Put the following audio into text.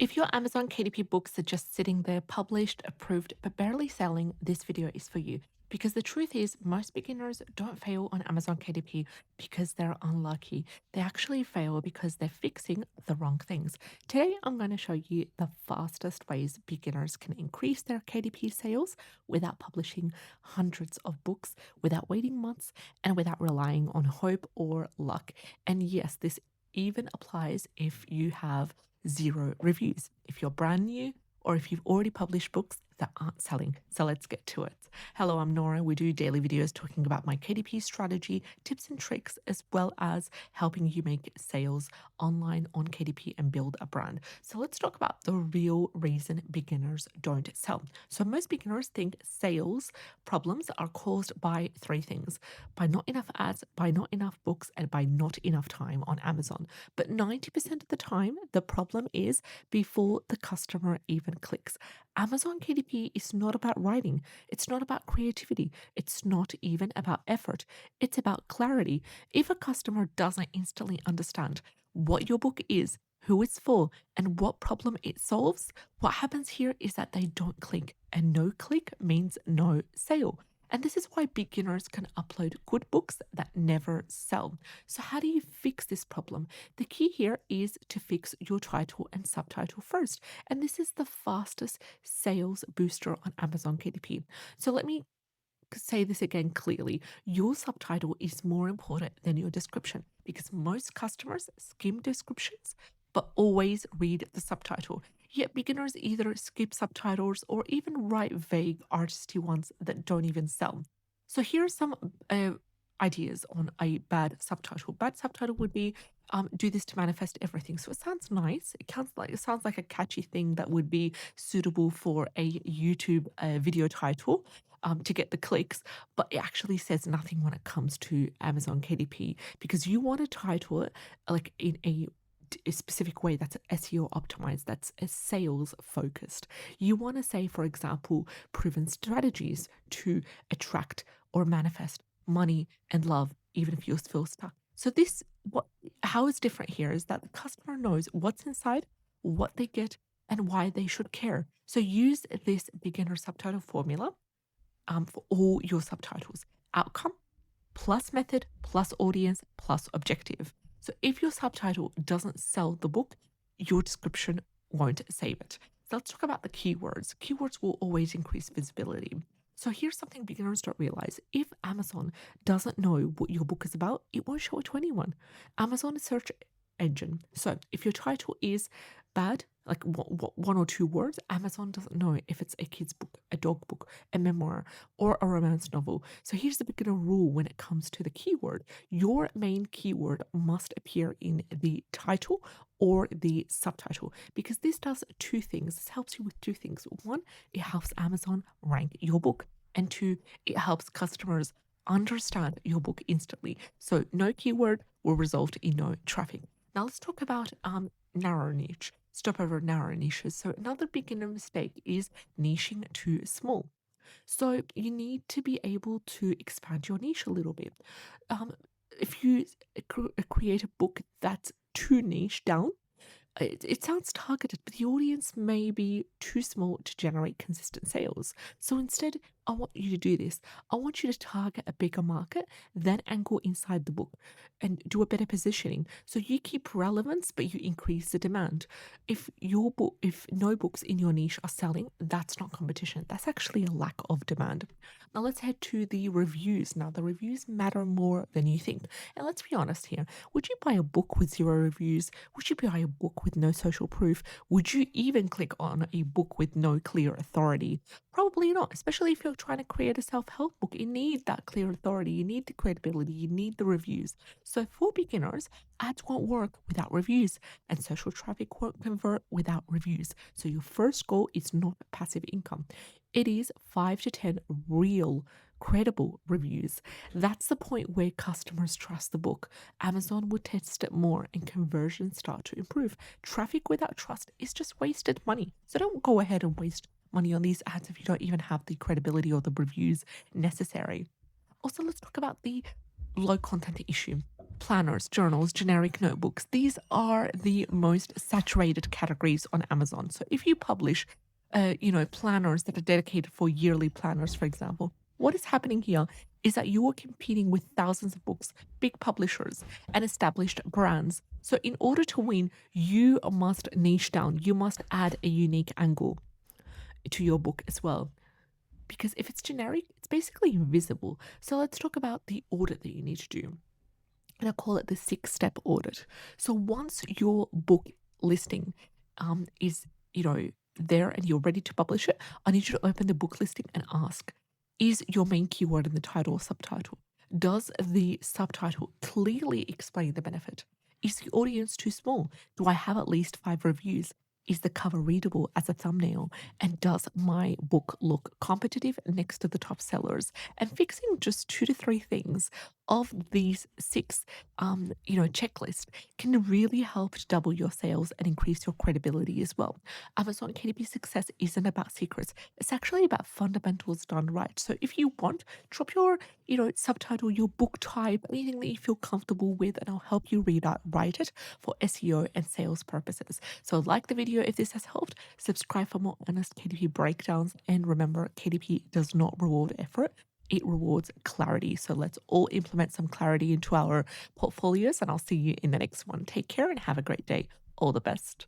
If your Amazon KDP books are just sitting there, published, approved, but barely selling, this video is for you. Because the truth is, most beginners don't fail on Amazon KDP because they're unlucky. They actually fail because they're fixing the wrong things. Today, I'm going to show you the fastest ways beginners can increase their KDP sales without publishing hundreds of books, without waiting months, and without relying on hope or luck. And yes, this even applies if you have zero reviews, if you're brand new, or if you've already published books that aren't selling. So let's get to it. Hello, I'm Nora. We do daily videos talking about my KDP strategy, tips and tricks, as well as helping you make sales online on KDP and build a brand. So let's talk about the real reason beginners don't sell. So most beginners think sales problems are caused by three things: by not enough ads, by not enough books, and by not enough time on Amazon. But 90% of the time, the problem is before the customer even clicks. Amazon KDP is not about writing. It's not about creativity. It's not even about effort. It's about clarity. If a customer doesn't instantly understand what your book is, who it's for, and what problem it solves, what happens here is that they don't click. And no click means no sale. And this is why beginners can upload good books that never sell. So, how do you fix this problem? The key here is to fix your title and subtitle first. And this is the fastest sales booster on Amazon KDP. So, let me say this again clearly. Your subtitle is more important than your description because most customers skim descriptions but always read the subtitle. Yet beginners either skip subtitles or even write vague artisty ones that don't even sell. So here are some ideas on a bad subtitle. Bad subtitle would be do this to manifest everything. So it sounds nice. It sounds like a catchy thing that would be suitable for a YouTube video title to get the clicks, but it actually says nothing when it comes to Amazon KDP because you want to title it like in a specific way that's SEO optimized, that's sales focused. You want to say, for example, proven strategies to attract or manifest money and love, even if you feel stuck. So how it's different here is that the customer knows what's inside, what they get, and why they should care. So use this beginner subtitle formula for all your subtitles: outcome plus method plus audience plus objective. So if your subtitle doesn't sell the book, your description won't save it. So let's talk about the keywords. Keywords will always increase visibility. So here's something beginners don't realize. If Amazon doesn't know what your book is about, it won't show it to anyone. Amazon is search engine. So if your title is bad, like one or two words, Amazon doesn't know if it's a kid's book, a dog book, a memoir, or a romance novel. So here's the beginner rule when it comes to the keyword. Your main keyword must appear in the title or the subtitle because this does two things. This helps you with two things. One, it helps Amazon rank your book. And two, it helps customers understand your book instantly. So no keyword will result in no traffic. Now let's talk about narrow niche. Stop over narrow niches. So another beginner mistake is niching too small. So you need to be able to expand your niche a little bit. If you create a book that's too niche down, it sounds targeted, but the audience may be too small to generate consistent sales. So instead, I want you to do this. I want you to target a bigger market, then angle inside the book and do a better positioning. So you keep relevance, but you increase the demand. If no books in your niche are selling, that's not competition. That's actually a lack of demand. Now let's head to the reviews. Now the reviews matter more than you think. And let's be honest here. Would you buy a book with zero reviews? Would you buy a book with no social proof? Would you even click on a book with no clear authority? Probably not, especially if you're trying to create a self-help book. You need that clear authority, you need the credibility, you need the reviews. So for beginners, ads won't work without reviews and social traffic won't convert without reviews. So your first goal is not passive income. It is 5 to 10 real credible reviews. That's the point where customers trust the book. Amazon will test it more and conversions start to improve. Traffic without trust is just wasted money. So don't go ahead and waste money on these ads if you don't even have the credibility or the reviews necessary. Also, let's talk about the low content issue. Planners, journals, generic notebooks. These are the most saturated categories on Amazon. So if you publish, planners that are dedicated for yearly planners, for example, what is happening here is that you are competing with thousands of books, big publishers, and established brands. So in order to win, you must niche down. You must add a unique angle to your book as well. Because if it's generic, it's basically invisible. So let's talk about the audit that you need to do. And I call it the 6-step audit. So once your book listing is, there and you're ready to publish it, I need you to open the book listing and ask, is your main keyword in the title or subtitle? Does the subtitle clearly explain the benefit? Is the audience too small? Do I have at least 5 reviews? Is the cover readable as a thumbnail? And does my book look competitive next to the top sellers? And fixing just 2 to 3 things of these 6, checklist can really help to double your sales and increase your credibility as well. Amazon KDP success isn't about secrets. It's actually about fundamentals done right. So if you want, drop your, subtitle, your book type, anything that you feel comfortable with, and I'll help you write it for SEO and sales purposes. So like the video if this has helped, subscribe for more honest KDP breakdowns, and remember, KDP does not reward effort. It rewards clarity. So let's all implement some clarity into our portfolios, and I'll see you in the next one. Take care and have a great day. All the best.